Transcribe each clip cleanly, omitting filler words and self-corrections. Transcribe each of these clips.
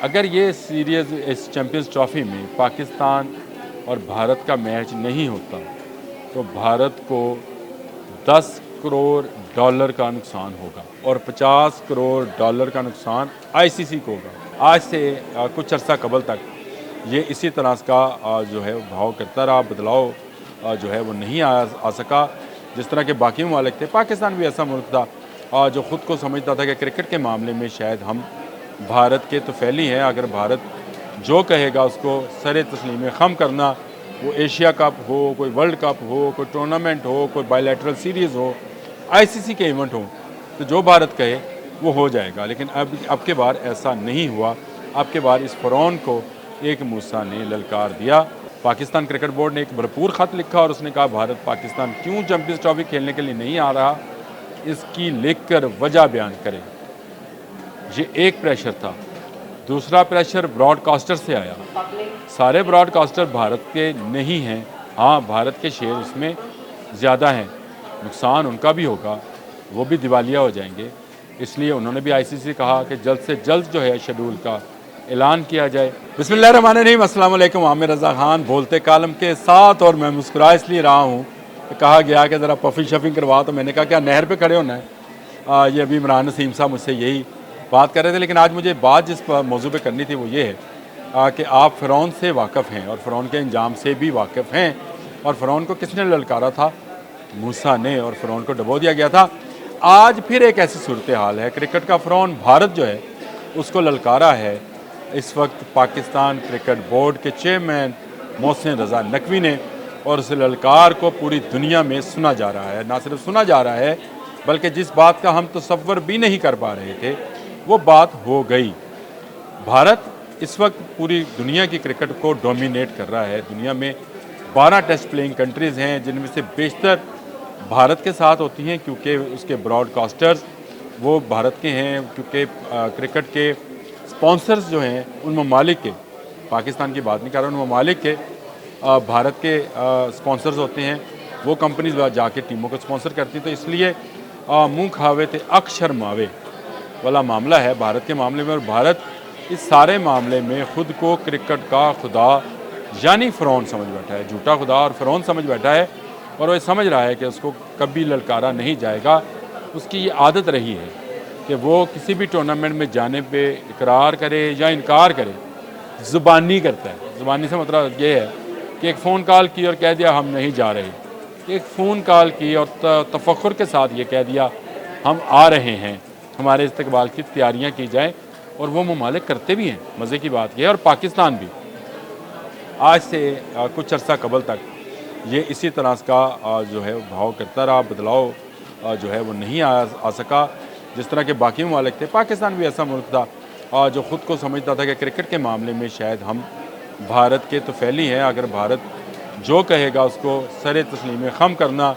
अगर ये सीरीज़ इस चैम्पियंस ट्रॉफ़ी में पाकिस्तान और भारत का मैच नहीं होता तो भारत को 10 करोड़ डॉलर का नुकसान होगा और 50 करोड़ डॉलर का नुकसान आईसीसी को होगा। आज से कुछ अर्सा कबल तक ये इसी तरह का जो है भाव करता रहा, बदलाव जो है वो नहीं आ सका जिस तरह के बाकी ममालिक थे। पाकिस्तान भी ऐसा मुल्क था जो ख़ुद को समझता था कि क्रिकेट के मामले में शायद हम भारत के तो फैली हैं। अगर भारत जो कहेगा उसको सरे तस्लीम ख़म करना, वो एशिया कप हो, कोई वर्ल्ड कप हो, कोई टूर्नामेंट हो, कोई बायलैटरल सीरीज़ हो, आईसीसी के इवेंट हो, तो जो भारत कहे वो हो जाएगा। लेकिन अब के बार ऐसा नहीं हुआ। अब के बार इस फ़िरौन को एक मूसा ने ललकार दिया। पाकिस्तान क्रिकेट बोर्ड ने एक भरपूर ख़त लिखा और उसने कहा भारत पाकिस्तान क्यों चैम्पियंस ट्रॉफी खेलने के लिए नहीं आ रहा, इसकी लिख कर वजह बयान करे। ये एक प्रेशर था। दूसरा प्रेशर ब्रॉडकास्टर से आया। सारे ब्रॉडकास्टर भारत के नहीं हैं। हाँ, भारत के शेयर उसमें ज़्यादा हैं, नुकसान उनका भी होगा, वो भी दिवालिया हो जाएंगे। इसलिए उन्होंने भी आईसीसी से कहा कि जल्द से जल्द जो है शेड्यूल का ऐलान किया जाए। बिस्मिल्लाहिर्रहमानिर्रहीम, अस्सलाम वालेकुम। आमिर रज़ा खान बोलते कालम के साथ, और मैं मुस्कुरा इसलिए रहा हूँ कि कहा गया कि ज़रा पफी शफिंग करवा, तो मैंने कहा क्या नहर पे खड़े होना है। ये अभी इमरान नसीम साहब मुझसे यही बात कर रहे थे। लेकिन आज मुझे बात जिस मौजू पे करनी थी वो ये है कि आप फ़िरौन से वाकिफ़ हैं और फ़िरौन के अंजाम से भी वाकिफ़ हैं। और फ़िरौन को किसने ललकारा था? मूसा ने, और फ़िरौन को डबो दिया गया था। आज फिर एक ऐसी सूरत हाल है, क्रिकेट का फ़िरौन भारत जो है उसको ललकारा है। इस वक्त पाकिस्तान क्रिकेट बोर्ड के चेयरमैन मोहसिन रज़ा नकवी ने, और उस ललकार को पूरी दुनिया में सुना जा रहा है। ना सिर्फ सुना जा रहा है बल्कि जिस बात का हम तसव्वुर भी नहीं कर पा रहे थे वो बात हो गई। भारत इस वक्त पूरी दुनिया की क्रिकेट को डोमिनेट कर रहा है। दुनिया में 12 टेस्ट प्लेइंग कंट्रीज़ हैं जिनमें से बेशतर भारत के साथ होती हैं, क्योंकि उसके ब्रॉडकास्टर्स वो भारत के हैं, क्योंकि क्रिकेट के स्पॉन्सर्स जो हैं उन ममालिक के, पाकिस्तान की बात नहीं कर रहा, उन ममालिक के भारत के स्पॉन्सर्स होते हैं। वो कंपनीज जाके टीमों को स्पॉन्सर करती हैं। तो इसलिए मुँह खावे थे अक्षर मावे वाला मामला है भारत के मामले में। और भारत इस सारे मामले में ख़ुद को क्रिकेट का खुदा यानी फ़िरौन समझ बैठा है, झूठा खुदा और फ़िरौन समझ बैठा है। और वह समझ रहा है कि उसको कभी ललकारा नहीं जाएगा। उसकी ये आदत रही है कि वो किसी भी टूर्नामेंट में जाने पे इकरार करे या इनकार करे, ज़ुबानी करता है। ज़ुबानी से मतलब ये है कि एक फ़ोन कॉल की और कह दिया हम नहीं जा रहे, एक फ़ोन कॉल की और तफक्कुर के साथ ये कह दिया हम आ रहे हैं, हमारे इस्तकबाल की तैयारियां की जाएं। और वो ममालिक करते भी हैं। मज़े की बात यह है, और पाकिस्तान भी आज से कुछ अर्सा कबल तक ये इसी तरह का जो है भाव करता रहा, बदलाव जो है वो नहीं आ सका जिस तरह के बाकी ममालिक थे। पाकिस्तान भी ऐसा मुल्क था जो ख़ुद को समझता था कि क्रिकेट के मामले में शायद हम भारत के तो फैली हैं। अगर भारत जो कहेगा उसको सरे तस्लीम ख़म करना,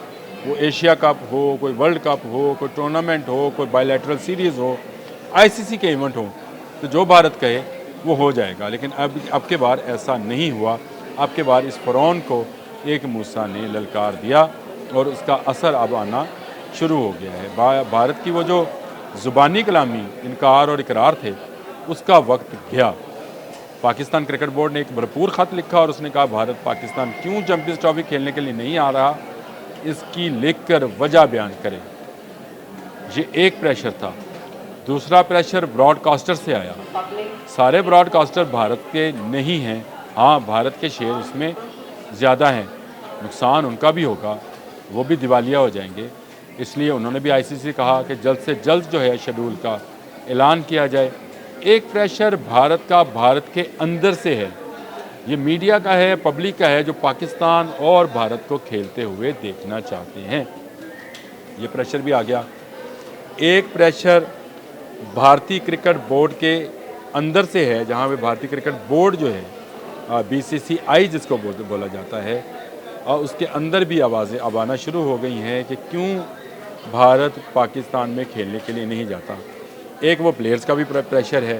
वो एशिया कप हो, कोई वर्ल्ड कप हो, कोई टूर्नामेंट हो, कोई बायलैटरल सीरीज़ हो, आईसीसी के इवेंट हो, तो जो भारत कहे वो हो जाएगा। लेकिन अब के बार ऐसा नहीं हुआ। अब के बार इस फ़िरौन को एक मूसा ने ललकार दिया और उसका असर अब आना शुरू हो गया है। भारत की वो जो ज़ुबानी कलामी, इनकार और इकरार थे, उसका वक्त गया। पाकिस्तान क्रिकेट बोर्ड ने एक भरपूर ख़त लिखा और उसने कहा भारत पाकिस्तान क्यों चैम्पियंस ट्रॉफी खेलने के लिए नहीं आ रहा, इसकी लिख कर वजह बयान करे। ये एक प्रेशर था। दूसरा प्रेशर ब्रॉडकास्टर से आया। सारे ब्रॉडकास्टर भारत के नहीं हैं। हाँ, भारत के शेयर उसमें ज़्यादा हैं, नुकसान उनका भी होगा, वो भी दिवालिया हो जाएंगे। इसलिए उन्होंने भी आईसीसी से कहा कि जल्द से जल्द जो है शेड्यूल का ऐलान किया जाए। एक प्रेशर भारत का भारत के अंदर से है, ये मीडिया का है, पब्लिक का है, जो पाकिस्तान और भारत को खेलते हुए देखना चाहते हैं। ये प्रेशर भी आ गया। एक प्रेशर भारतीय क्रिकेट बोर्ड के अंदर से है, जहाँ पे भारतीय क्रिकेट बोर्ड जो है बीसीसीआई जिसको बोला जाता है, और उसके अंदर भी आवाज़ें अब आना शुरू हो गई हैं कि क्यों भारत पाकिस्तान में खेलने के लिए नहीं जाता। एक वो प्लेयर्स का भी प्रेशर है,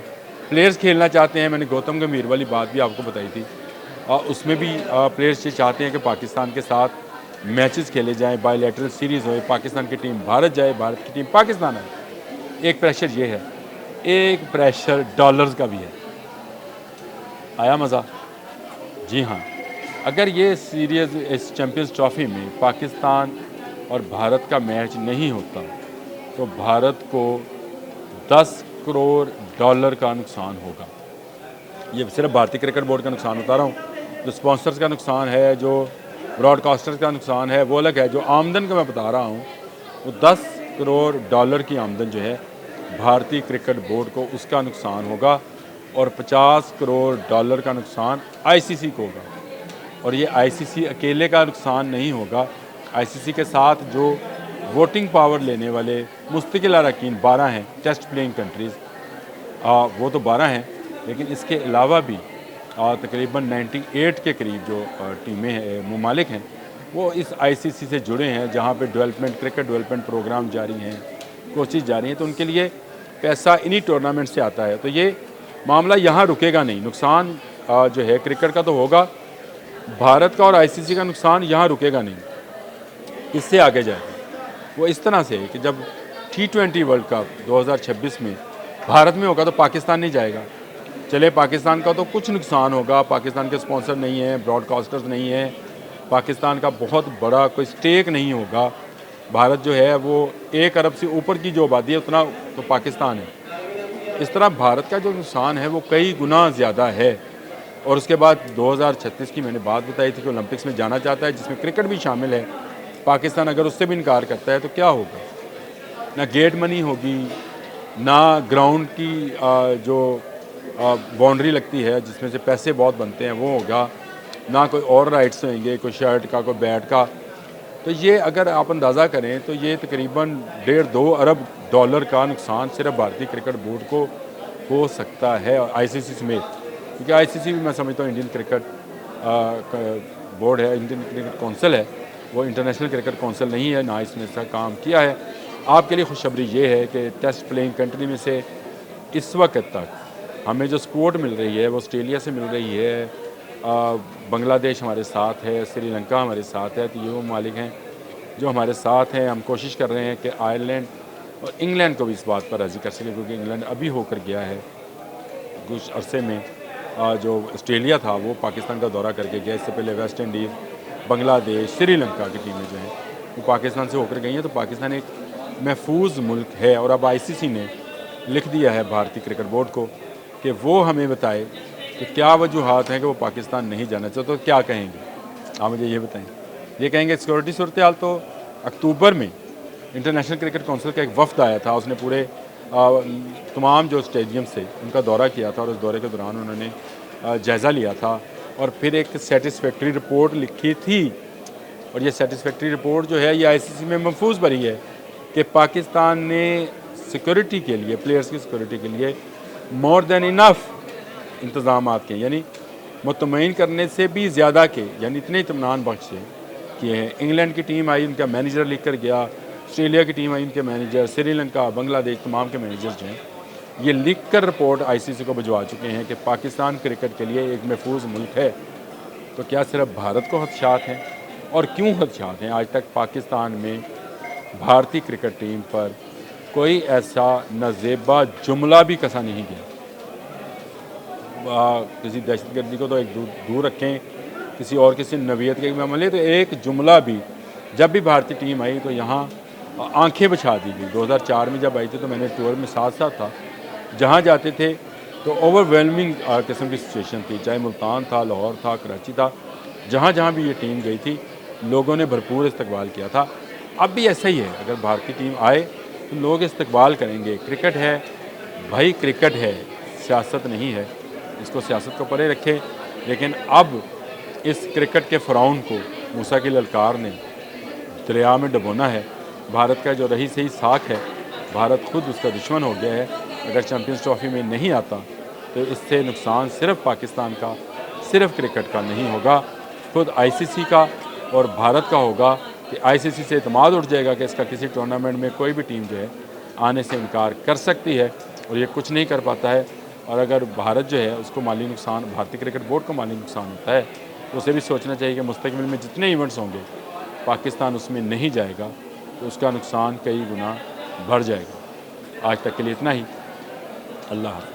प्लेयर्स खेलना चाहते हैं। मैंने गौतम गंभीर वाली बात भी आपको बताई थी, और उसमें भी प्लेयर्स ये चाहते हैं कि पाकिस्तान के साथ मैचेस खेले जाएं, बायलैटरल सीरीज़ हो, पाकिस्तान की टीम भारत जाए, भारत की टीम पाकिस्तान आए। एक प्रेशर ये है। एक प्रेशर डॉलर्स का भी है। आया मज़ा? जी हाँ। अगर ये सीरीज़ इस चैम्पियंस ट्रॉफ़ी में पाकिस्तान और भारत का मैच नहीं होता, तो भारत को 10 करोड़ डॉलर का नुकसान होगा। ये सिर्फ भारतीय क्रिकेट बोर्ड का नुकसान बता रहा हूँ। जो स्पॉन्सर्स का नुकसान है, जो ब्रॉडकास्टर्स का नुकसान है, वो अलग है। जो आमदन का मैं बता रहा हूँ, वो 10 करोड़ डॉलर की आमदन जो है भारतीय क्रिकेट बोर्ड को, उसका नुकसान होगा। और 50 करोड़ डॉलर का नुकसान आईसीसी को होगा। और ये आईसीसी अकेले का नुकसान नहीं होगा। आईसीसी के साथ जो वोटिंग पावर लेने वाले मुस्तकिल अरकान 12 हैं, टेस्ट प्लेइंग कंट्रीज़, वो तो 12 हैं, लेकिन इसके अलावा भी तकरीबन 98 के करीब जो टीमें हैं, ममालिक हैं, वो इस आईसीसी से जुड़े हैं, जहाँ पे डेवलपमेंट क्रिकेट डेवलपमेंट प्रोग्राम जारी हैं, कोशिश जारी हैं। तो उनके लिए पैसा इन्हीं टूर्नामेंट से आता है। तो ये मामला यहाँ रुकेगा नहीं। नुकसान जो है क्रिकेट का तो होगा, भारत का और आईसीसी का नुकसान यहाँ रुकेगा नहीं, इससे आगे जाएगा। वो इस तरह से कि जब T20 वर्ल्ड कप 2026 में भारत में होगा तो पाकिस्तान नहीं जाएगा। चले पाकिस्तान का तो कुछ नुकसान होगा, पाकिस्तान के स्पॉन्सर नहीं हैं, ब्रॉडकास्टर्स नहीं हैं, पाकिस्तान का बहुत बड़ा कोई स्टेक नहीं होगा। भारत जो है वो 1 अरब से ऊपर की जो आबादी है उतना तो पाकिस्तान है। इस तरह भारत का जो नुकसान है वो कई गुना ज़्यादा है। और उसके बाद 2036 की मैंने बात बताई थी कि ओलंपिक्स में जाना चाहता है, जिसमें क्रिकेट भी शामिल है। पाकिस्तान अगर उससे भी इनकार करता है तो क्या होगा? ना गेट मनी होगी, ना ग्राउंड की जो बाउंड्री लगती है जिसमें से पैसे बहुत बनते हैं वो होगा, ना कोई और राइट्स होंगे, कोई शर्ट का, कोई बैट का। तो ये अगर आप अंदाज़ा करें तो ये तकरीबन 1.5-2 अरब डॉलर का नुकसान सिर्फ भारतीय क्रिकेट बोर्ड को हो सकता है, आईसीसी समेत। क्योंकि आईसीसी भी मैं समझता हूँ इंडियन क्रिकेट बोर्ड है, इंडियन क्रिकेट काउंसिल है, वो इंटरनेशनल क्रिकेट काउंसिल नहीं है, ना इसने ऐसा काम किया है। आपके लिए खुशखबरी ये है कि टेस्ट प्लेइंग कंट्री में से इस वक्त तक हमें जो सपोर्ट मिल रही है वो ऑस्ट्रेलिया से मिल रही है, बांग्लादेश हमारे साथ है, श्रीलंका हमारे साथ है। तो ये वो ममालिक हैं जो हमारे साथ हैं। हम कोशिश कर रहे हैं कि आयरलैंड और इंग्लैंड को भी इस बात पर राज़ी कर सकें, क्योंकि इंग्लैंड अभी होकर गया है कुछ अरसे में। जो ऑस्ट्रेलिया था वो पाकिस्तान का दौरा करके गया। इससे पहले वेस्ट इंडीज़, बांग्लादेश, श्रीलंका की टीमें जो हैं वो पाकिस्तान से होकर गई हैं। तो पाकिस्तान एक महफूज मुल्क है। और अब आईसीसी ने लिख दिया है भारतीय क्रिकेट बोर्ड को कि वो हमें बताए कि क्या वजूहात हैं कि वो पाकिस्तान नहीं जाना चाहते। तो क्या कहेंगे आप मुझे ये बताएं? ये कहेंगे सिक्योरिटी सूरत हाल। तो अक्टूबर में इंटरनेशनल क्रिकेट काउंसिल का एक वफ़द आया था, उसने पूरे तमाम जो स्टेडियम से उनका दौरा किया था और उस दौरे के दौरान उन्होंने जायज़ा लिया था और फिर एक सेटिस्फैक्ट्री रिपोर्ट लिखी थी। और ये सेटिस्फैक्ट्री रिपोर्ट जो है ये आईसीसी में महफूज भरी है कि पाकिस्तान ने सिक्योरिटी के लिए, प्लेयर्स की सिक्योरिटी के लिए मोर देन इनफ इंतज़ाम के, यानी मुतमईन करने से भी ज़्यादा के, यानी इतने इत्मीनान बख्शे किए हैं। इंग्लैंड की टीम आई, उनका मैनेजर लिख कर गया, ऑस्ट्रेलिया की टीम आई, उनके मैनेजर, श्रीलंका, बांग्लादेश, तमाम के मैनेजर्स जो हैं ये लिख कर रिपोर्ट आईसीसी को भिजवा चुके हैं कि पाकिस्तान क्रिकेट के लिए एक महफूज मुल्क है। तो क्या सिर्फ भारत को खदशात हैं? और क्यों खदशात हैं? आज तक पाकिस्तान में भारतीय क्रिकेट टीम पर कोई ऐसा नज़ेबा जुमला भी कसा नहीं गया। किसी दहशतगर्दी को तो एक दूर रखें, किसी और किसी नवीयत के मामले, तो एक जुमला भी जब भी भारतीय टीम आई तो यहाँ आंखें बिछा दी गई। 2004 में जब आई थी तो मैंने टूर में साथ साथ था, जहाँ जाते थे तो ओवरवेलमिंग किस्म की सिचुएशन थी, चाहे मुल्तान था, लाहौर था, कराची था, जहाँ जहाँ भी ये टीम गई थी लोगों ने भरपूर इस्तकबाल किया था। अब भी ऐसा ही है, अगर भारतीय टीम आए तो लोग इस्तकबाल करेंगे। क्रिकेट है भाई, क्रिकेट है, सियासत नहीं है, इसको सियासत को परे रखें। लेकिन अब इस क्रिकेट के फ़िरौन को मूसा की ललकार ने दरिया में डुबोना है। भारत का जो रही सही साख है, भारत खुद उसका दुश्मन हो गया है। अगर चैम्पियंस ट्रॉफ़ी में नहीं आता तो इससे नुकसान सिर्फ पाकिस्तान का, सिर्फ क्रिकेट का नहीं होगा, खुद आईसीसी का और भारत का होगा कि आईसीसी से एतमाद उठ जाएगा कि इसका किसी टूर्नामेंट में कोई भी टीम जो है आने से इनकार कर सकती है और ये कुछ नहीं कर पाता है। और अगर भारत जो है उसको माली नुकसान, भारतीय क्रिकेट बोर्ड को माली नुकसान होता है तो उसे भी सोचना चाहिए कि मुस्तकबिल में जितने इवेंट्स होंगे पाकिस्तान उसमें नहीं जाएगा तो उसका नुकसान कई गुना बढ़ जाएगा। आज तक के लिए इतना ही। अल्लाह हाफ़िज़।